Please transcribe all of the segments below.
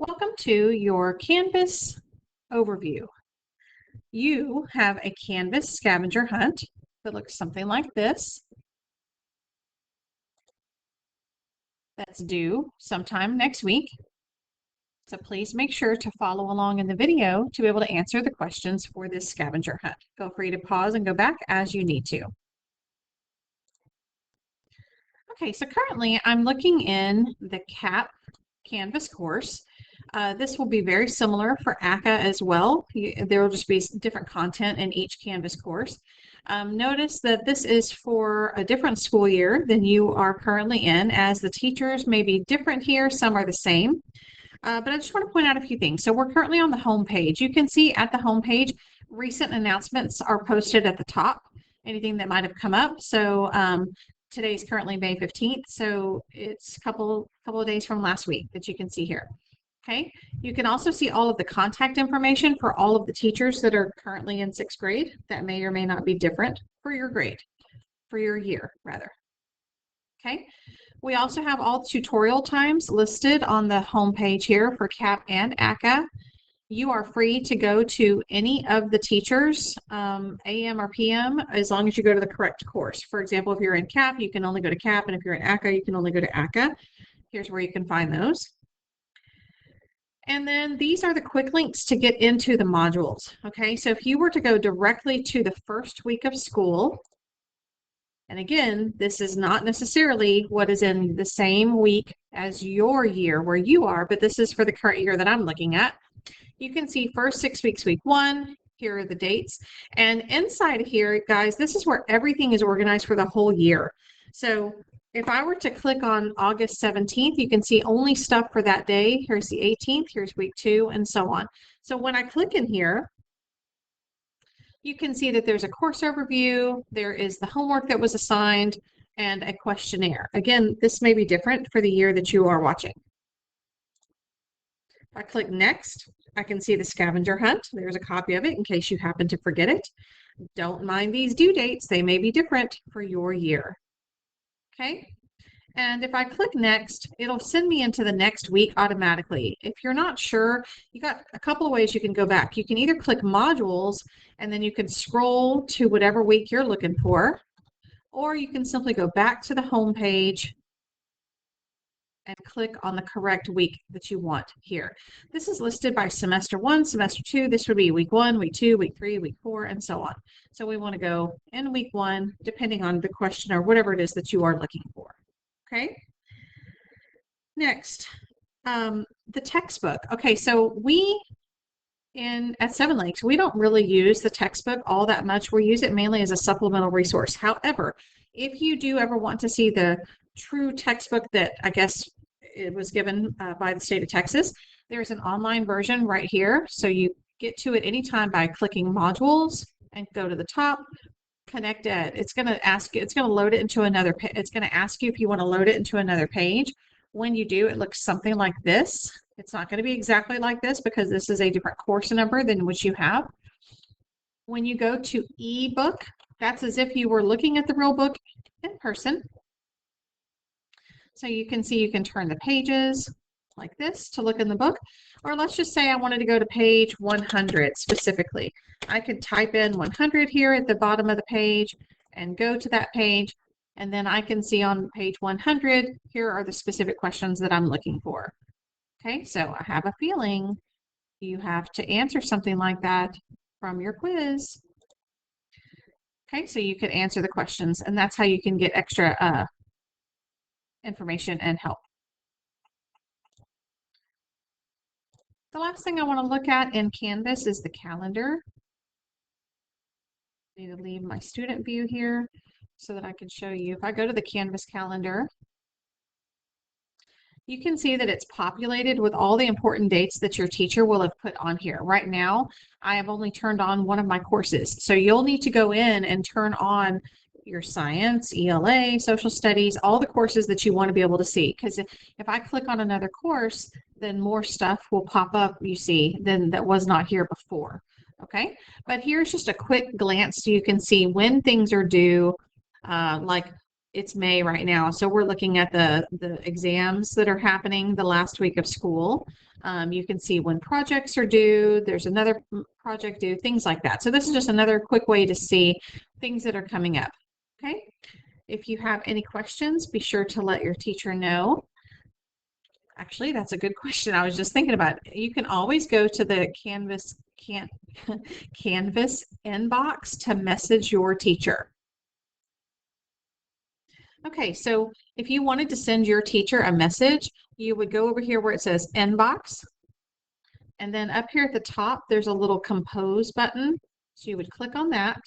Welcome to your Canvas overview. You have a Canvas scavenger hunt that looks something like this. That's due sometime next week. So please make sure to follow along in the video to be able to answer the questions for this scavenger hunt. Feel free to pause and go back as you need to. Okay, so currently I'm looking in the CAP Canvas course. This will be very similar for ACCA as well. There will just be different content in each Canvas course. Notice that this is for a different school year than you are currently in, as the teachers may be different here, some are the same. But I just want to point out a few things. So we're currently on the home page. You can see at the home page, recent announcements are posted at the top, anything that might have come up. So today is currently May 15th, so it's a couple of days from last week that you can see here. Okay, you can also see all of the contact information for all of the teachers that are currently in 6th grade. That may or may not be different for your grade, for your year rather. Okay, we also have all tutorial times listed on the home page here for CAP and ACCA. You are free to go to any of the teachers, AM or PM, as long as you go to the correct course. For example, if you're in CAP, you can only go to CAP, and if you're in ACCA, you can only go to ACCA. Here's where you can find those. And then these are the quick links to get into the modules. Okay, so if you were to go directly to the first week of school, and again, this is not necessarily what is in the same week as your year where you are, but this is for the current year that I'm looking at. You can see first 6 weeks, week 1, here are the dates. And inside here, guys, this is where everything is organized for the whole year. So if I were to click on August 17th, you can see only stuff for that day. Here's the 18th, here's week 2, and so on. So when I click in here, you can see that there's a course overview, there is the homework that was assigned, and a questionnaire. Again, this may be different for the year that you are watching. If I click next, I can see the scavenger hunt. There's a copy of it in case you happen to forget it. Don't mind these due dates. They may be different for your year. Okay. And if I click next, it'll send me into the next week automatically. If you're not sure, you got a couple of ways you can go back. You can either click modules and then you can scroll to whatever week you're looking for, or you can simply go back to the home page and click on the correct week that you want here. This is listed by semester 1, semester 2. This would be week 1, week 2, week 3, week 4, and so on. So we want to go in week 1, depending on the question or whatever it is that you are looking for. Okay. Next, the textbook. Okay, so at Seven Lakes, we don't really use the textbook all that much. We use it mainly as a supplemental resource. However, if you do ever want to see the true textbook that I guess it was given by the state of Texas, there's an online version right here. So you get to it anytime by clicking modules and go to the top, connect it. It's going to ask you, it's going to load it into another page. It's going to ask you if you want to load it into another page. When you do, it looks something like this. It's not going to be exactly like this because this is a different course number than what you have. When you go to ebook, that's as if you were looking at the real book in person. So you can see you can turn the pages like this to look in the book, or let's just say I wanted to go to page 100 specifically. I could type in 100 here at the bottom of the page and go to that page, and then I can see on page 100, here are the specific questions that I'm looking for. Okay, so I have a feeling you have to answer something like that from your quiz. Okay, so you could answer the questions, and that's how you can get extra information and help. The last thing I want to look at in Canvas is the calendar. I need to leave my student view here so that I can show you. If I go to the Canvas calendar, you can see that it's populated with all the important dates that your teacher will have put on here. Right now, I have only turned on one of my courses. So you'll need to go in and turn on your science, ELA, social studies, all the courses that you want to be able to see. Because if I click on another course, then more stuff will pop up, you see, than that was not here before. Okay, but here's just a quick glance so you can see when things are due, like it's May right now, so we're looking at the exams that are happening the last week of school. You can see when projects are due, there's another project due, things like that. So this is just another quick way to see things that are coming up. Okay. If you have any questions, be sure to let your teacher know. Actually, that's a good question. I was just thinking about it. You can always go to the Canvas inbox to message your teacher. Okay, so if you wanted to send your teacher a message, you would go over here where it says inbox, and then up here at the top, there's a little compose button. So you would click on that,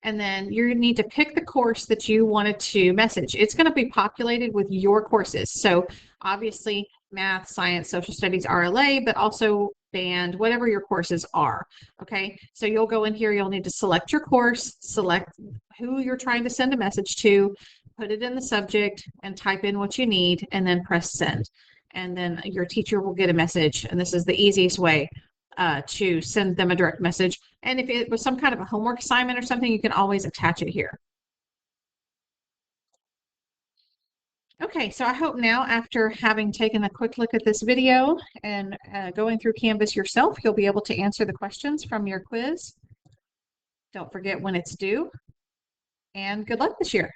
and then you need to pick the course that you wanted to message. It's going to be populated with your courses. So obviously math, science, social studies, RLA, but also band, whatever your courses are. Okay, so you'll go in here, you'll need to select your course, select who you're trying to send a message to, put it in the subject and type in what you need, and then press send. And then your teacher will get a message. And this is the easiest way to send them a direct message. And if it was some kind of a homework assignment or something, you can always attach it here. Okay, so I hope now, after having taken a quick look at this video and going through Canvas yourself, you'll be able to answer the questions from your quiz. Don't forget when it's due, and good luck this year.